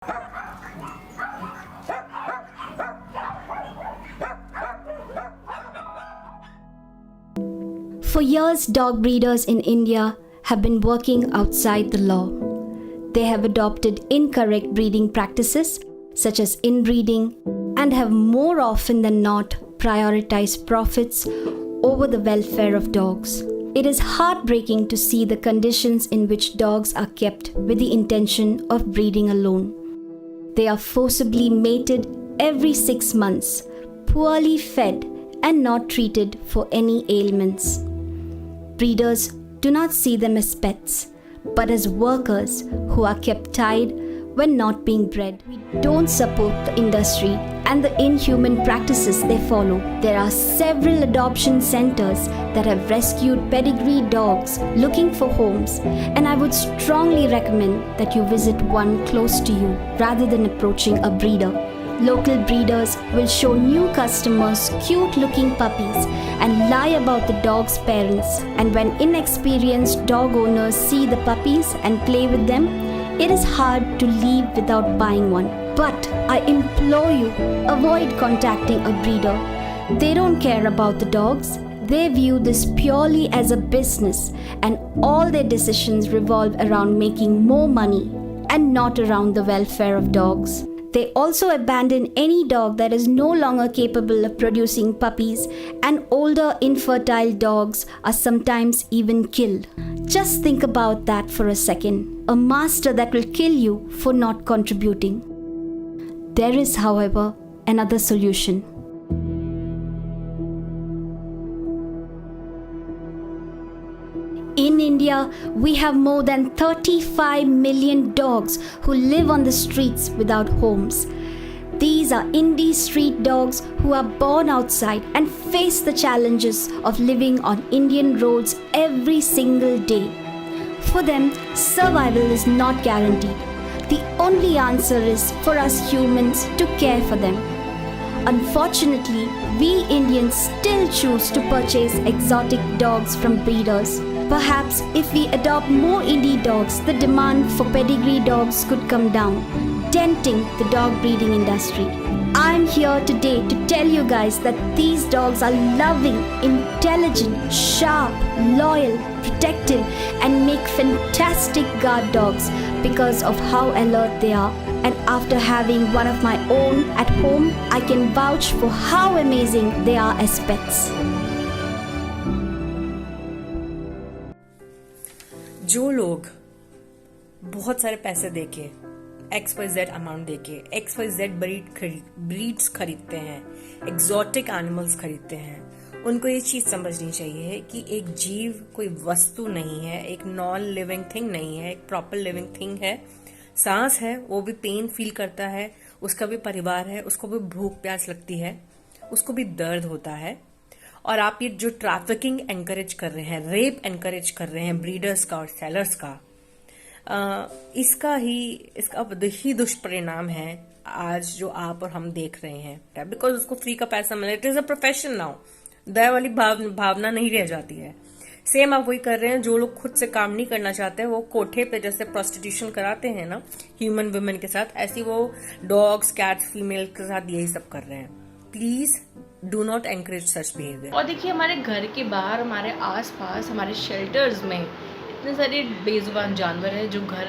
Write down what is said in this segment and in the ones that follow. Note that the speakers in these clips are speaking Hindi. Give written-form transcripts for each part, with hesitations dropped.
For years, dog breeders in India have been working outside the law. They have adopted incorrect breeding practices such as inbreeding and have more often than not prioritized profits over the welfare of dogs. It is heartbreaking to see the conditions in which dogs are kept with the intention of breeding alone. They are forcibly mated every 6 months, poorly fed, and not treated for any ailments. Breeders do not see them as pets, but as workers who are kept tied when not being bred. We don't support the industry and the inhuman practices they follow. There are several adoption centers that have rescued pedigree dogs looking for homes, and I would strongly recommend that you visit one close to you rather than approaching a breeder. Local breeders will show new customers cute-looking puppies and lie about the dog's parents. And when inexperienced dog owners see the puppies and play with them, it is hard to leave without buying one. But I implore you, avoid contacting a breeder. They don't care about the dogs. They view this purely as a business, and all their decisions revolve around making more money and not around the welfare of dogs. They also abandon any dog that is no longer capable of producing puppies, and older infertile dogs are sometimes even killed. Just think about that for a second. A master that will kill you for not contributing. There is, however, another solution. In India, we have more than 35 million dogs who live on the streets without homes. These are indie street dogs who are born outside and face the challenges of living on Indian roads every single day. For them, survival is not guaranteed. The only answer is for us humans to care for them. Unfortunately, we Indians still choose to purchase exotic dogs from breeders. Perhaps if we adopt more indie dogs, the demand for pedigree dogs could come down, denting the dog breeding industry. I'm here today to tell you guys that these dogs are loving, intelligent, sharp, loyal, protective, and make fantastic guard dogs because of how alert they are. And after having one of my own at home, I can vouch for how amazing they are as pets. जो लोग बहुत सारे पैसे देके XYZ अमाउंट देके XYZ ब्रीड्स खरीदते हैं, एग्जॉटिक एनिमल्स खरीदते हैं, उनको ये चीज समझनी चाहिए कि एक जीव कोई वस्तु नहीं है, एक नॉन लिविंग थिंग नहीं है, एक प्रॉपर लिविंग थिंग है। सांस है, वो भी पेन फील करता है, उसका भी परिवार है, उसको भी भूख प्यास लगती है, उसको भी दर्द होता है। और आप ये जो ट्रैफिकिंग एनकरेज कर रहे हैं, रेप एनकरेज कर रहे हैं ब्रीडर्स का और सेलर्स का, इसका ही दुष्परिणाम है आज जो आप और हम देख रहे हैं। बिकॉज उसको फ्री का पैसा मिले, it is a profession now. दया वाली भावना नहीं रह जाती है। सेम आप वही कर रहे हैं जो लोग खुद से काम नहीं करना चाहते, वो कोठे पे जैसे प्रोस्टिट्यूशन कराते हैं ना ह्यूमन वुमेन के साथ, ऐसी वो डॉग्स, कैट्स, फीमेल के साथ यही सब कर रहे हैं। Please do not encourage such behaviour. और देखिए, हमारे घर के बाहर, हमारे आसपास, हमारे शेल्टर्स में इतने सारे बेजुबान जानवर हैं जो घर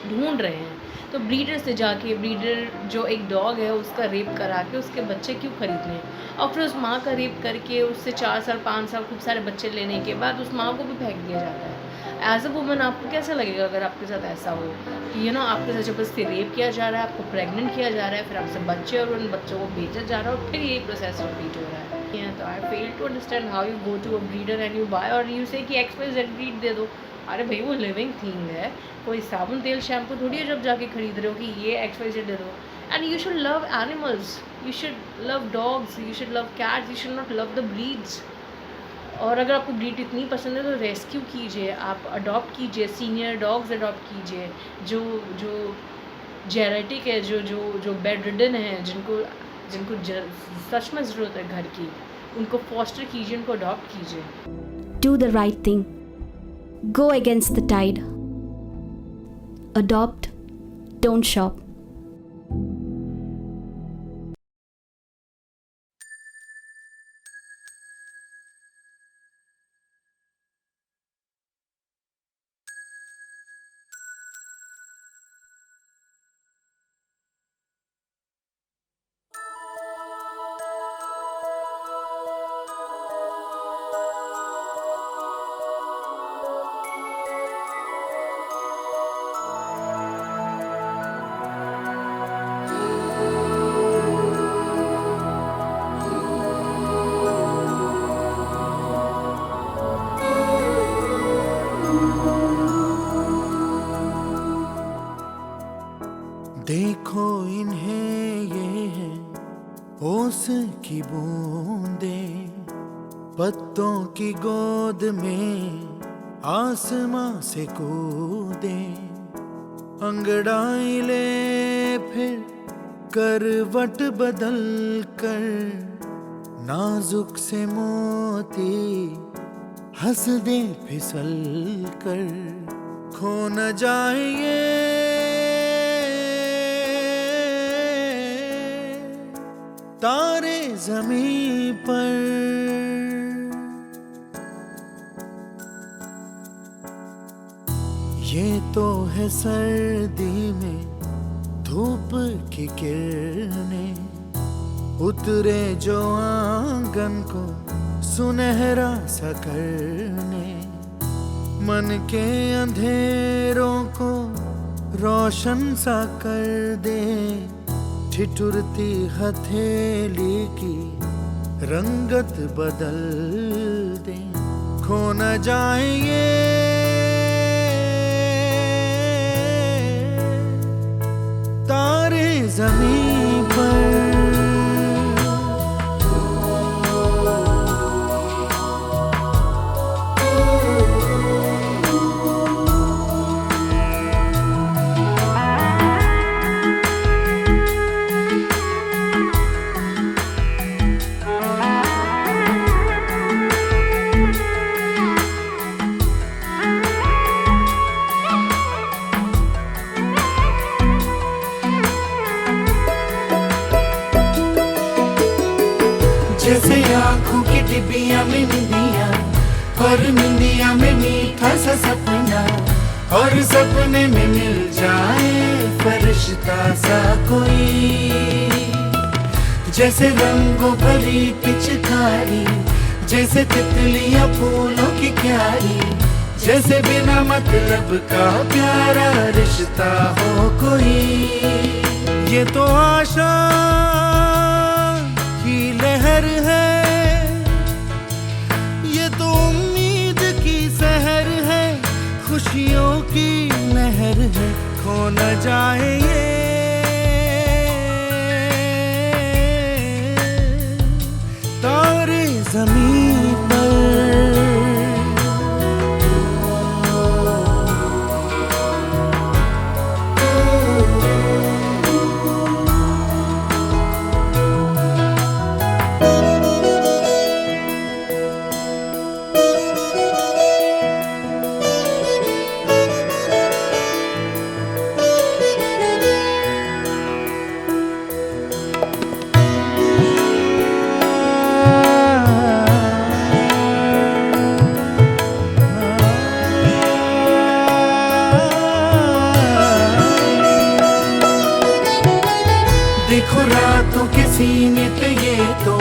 ढूंढ रहे हैं। तो ब्रीडर से जाके, ब्रीडर जो एक डॉग है उसका रेप करा के उसके बच्चे क्यों खरीदने, और फिर उस माँ का रेप करके उससे 4 साल 5 साल खूब सारे बच्चे लेने के बाद उस माँ को भी फेंक दिया जाता है। एज अ वुमन आपको कैसा लगेगा अगर आपके साथ ऐसा हो कि आपके साथ जबरदस्ती रेप किया जा रहा है, आपको प्रेग्नेंट किया जा रहा है, फिर आपसे बच्चे और उन बच्चों को बेचा जा रहा है, और फिर ये प्रोसेस रिपीट हो रहा है। तो I fail to understand how you go to a breeder and you buy और यू से कि XYZ ब्रीड दे दो। अरे भाई, वो लिविंग थिंग है, कोई साबुन तेल शैम्पू थोड़ी है जब जाके खरीद रहे हो कि ये XYZ दे दो। And you should love animals, you should love dogs, you should love cats, you should not love the breeds. और अगर आपको ब्रीड इतनी पसंद है तो रेस्क्यू कीजिए, आप अडॉप्ट कीजिए, सीनियर डॉग्स अडॉप्ट कीजिए जो जेनेटिक है, जो बेड रिडन है, जिनको सच में ज़रूरत है घर की, उनको फॉस्टर कीजिए, उनको अडॉप्ट कीजिए। Do the right thing. Go against the tide. Adopt, don't shop. देखो इन्हें, ये है ओस की बूंदें, पत्तों की गोद में आसमां से कूदे। अंगड़ाई ले फिर करवट बदल कर, नाजुक से मोती हंस दे फिसल कर। खो न जाए ये तारे ज़मीं पर। ये तो है सर्दी में धूप की किरणें, उतरे जो आंगन को सुनहरा सा करने। मन के अंधेरों को रोशन सा कर दे, ठिठुरती हथेली की रंगत बदल दे। खो न जाए ये तारे ज़मीं पर। जैसे आँखों की डिबिया में निंदिया, और निंदिया में मीठा सा सपना, और सपने में मिल जाए फरिश्ता सा कोई। जैसे रंगों भरी पिचकारी, जैसे तितलियां फूलों की क्यारी, जैसे बिना मतलब का प्यारा रिश्ता हो कोई। ये तो आशा की लहर है, ये तो उम्मीद की सहर है, खुशियों की नहर है। खो न जाए ये तारे ज़मीं पर। देखो रातों के सीने पे ये तो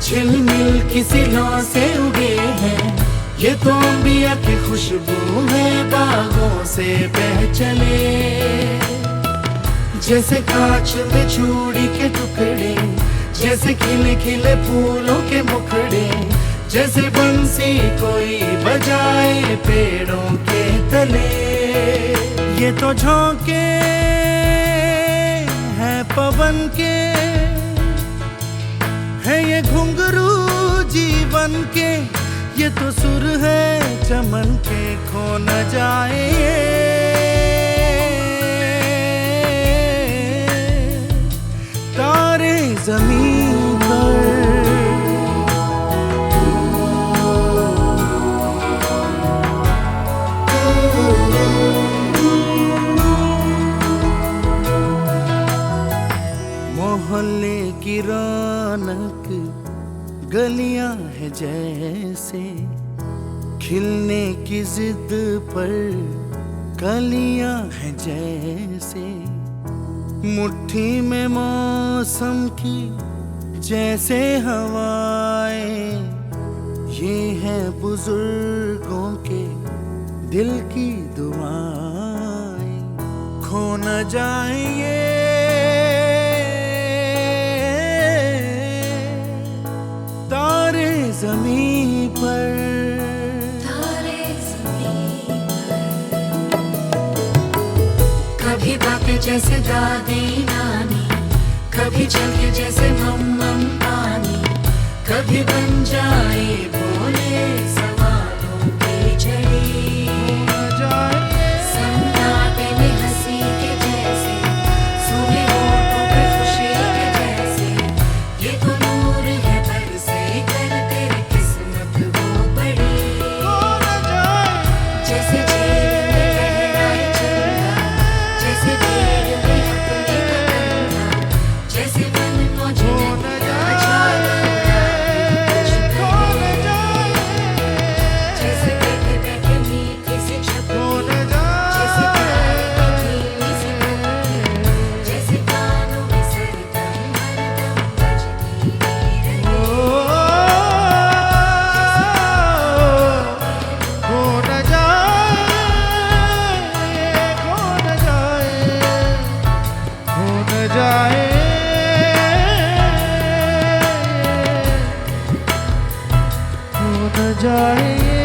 झिलमिल किसी लौ से उगे हैं। ये तो अंबिया की खुशबू है बागों से बह चले। जैसे कांच में चूड़ी के टुकड़े, जैसे खिले खिले फूलों के मुखड़े, जैसे बंसी कोई बजाए पेड़ों के तले। ये तो झोंके पवन के है, ये घुंघरू जीवन के, ये तो सुर है चमन के। खो न जाए तारे ज़मीं पर। मोहल्ले की रौनक गलियां है जैसे, खिलने की जिद पर कलियां है जैसे। मुट्ठी में मौसम की जैसे हवाएं, ये है बुजुर्गों के दिल की दुआएं। खो न जाए ये तारे ज़मीं पर। कभी बातें जैसे दादी ना कभी चलके जैसे मम पानी, कभी बन जाए बोले सवालों की झड़ी। सन्नाटे में हंसी के जैसे, सूखे होठों पे खुशी के जैसे, ये तो नूर है बरसे कर तेरी किस्मत वो बड़ी। जैसे झील में लहराए चंदा, जैसे भीड़ में अपने कदम, जैसे मन मुझे अचानक कुछ करे। जैसे बैठे बैठे मीठी सी छपकी, जैसे प्यार की धीमी सी धड़कन, जैसे कानों में सरगम हरदम बजती रहे। खो न जाए, खो न जाए, खो न जाए, खो न जाए।